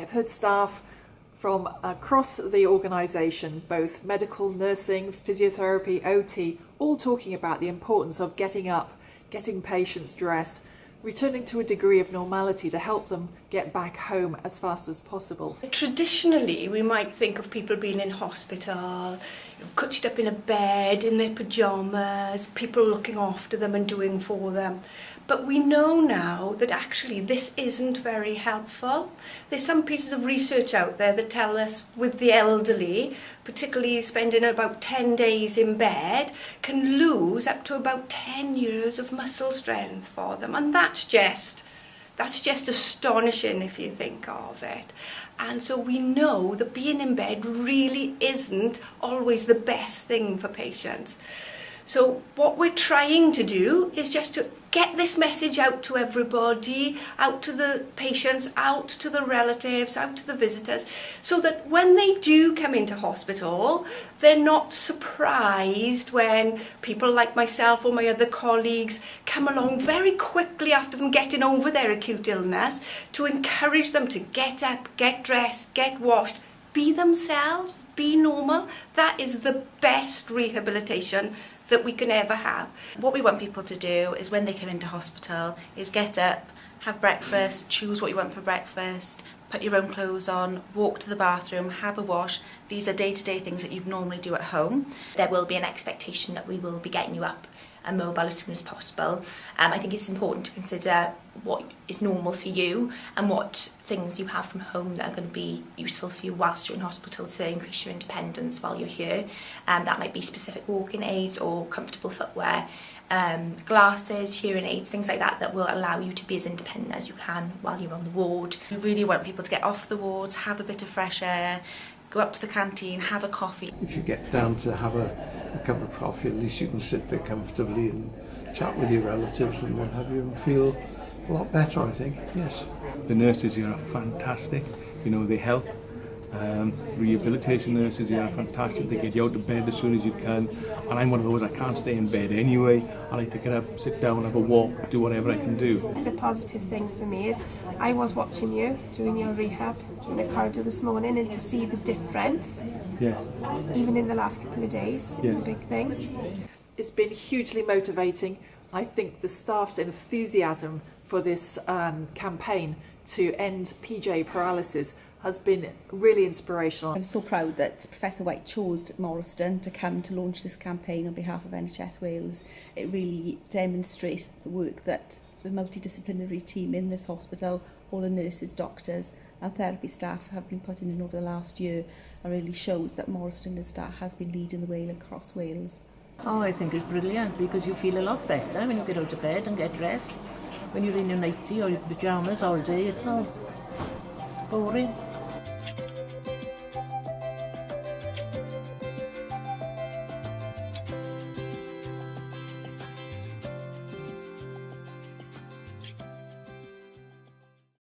I've heard staff from across the organisation, both medical, nursing, physiotherapy, OT, all talking about the importance of getting up, getting patients dressed, returning to a degree of normality to help them get back home as fast as possible. Traditionally, we might think of people being in hospital, couched up in a bed, in their pyjamas, people looking after them and doing for them. But we know now that actually this isn't very helpful. There's some pieces of research out there that tell us with the elderly, particularly spending about 10 days in bed, can lose up to about 10 years of muscle strength for them. And that's just astonishing if you think of it. And so we know that being in bed really isn't always the best thing for patients. So what we're trying to do is just to get this message out to everybody, out to the patients, out to the relatives, out to the visitors, so that when they do come into hospital, they're not surprised when people like myself or my other colleagues come along very quickly after them getting over their acute illness to encourage them to get up, get dressed, get washed, be themselves, be normal. That is the best rehabilitation that we can ever have. What we want people to do is when they come into hospital is get up, have breakfast, choose what you want for breakfast, put your own clothes on, walk to the bathroom, have a wash. These are day-to-day things that you'd normally do at home. There will be an expectation that we will be getting you up and mobile as soon as possible. I think it's important to consider what is normal for you and what things you have from home that are going to be useful for you whilst you're in hospital to increase your independence while you're here. That might be specific walking aids or comfortable footwear, glasses, hearing aids, things like that will allow you to be as independent as you can while you're on the ward. We really want people to get off the wards, have a bit of fresh air, go up to the canteen, have a coffee. If you get down to have a cup of coffee, at least you can sit there comfortably and chat with your relatives and what have you and feel a lot better, I think, yes. The nurses here are fantastic, they help. Rehabilitation nurses here are fantastic, they get you out of bed as soon as you can, and I'm one of those, I can't stay in bed anyway. I like to get up, sit down, have a walk, do whatever I can do. The positive thing for me is I was watching you doing your rehab in the corridor this morning, and to see the difference, yes, even in the last couple of days, yes, is a big thing. It's been hugely motivating. I think the staff's enthusiasm for this campaign to end PJ paralysis has been really inspirational. I'm so proud that Professor White chose Morriston to come to launch this campaign on behalf of NHS Wales. It really demonstrates the work that the multidisciplinary team in this hospital, all the nurses, doctors and therapy staff have been putting in over the last year, and really shows that Morriston and staff has been leading the way across Wales. Oh, I think it's brilliant because you feel a lot better when you get out of bed and get dressed. When you're in your nightie or your pyjamas all day, it's not boring.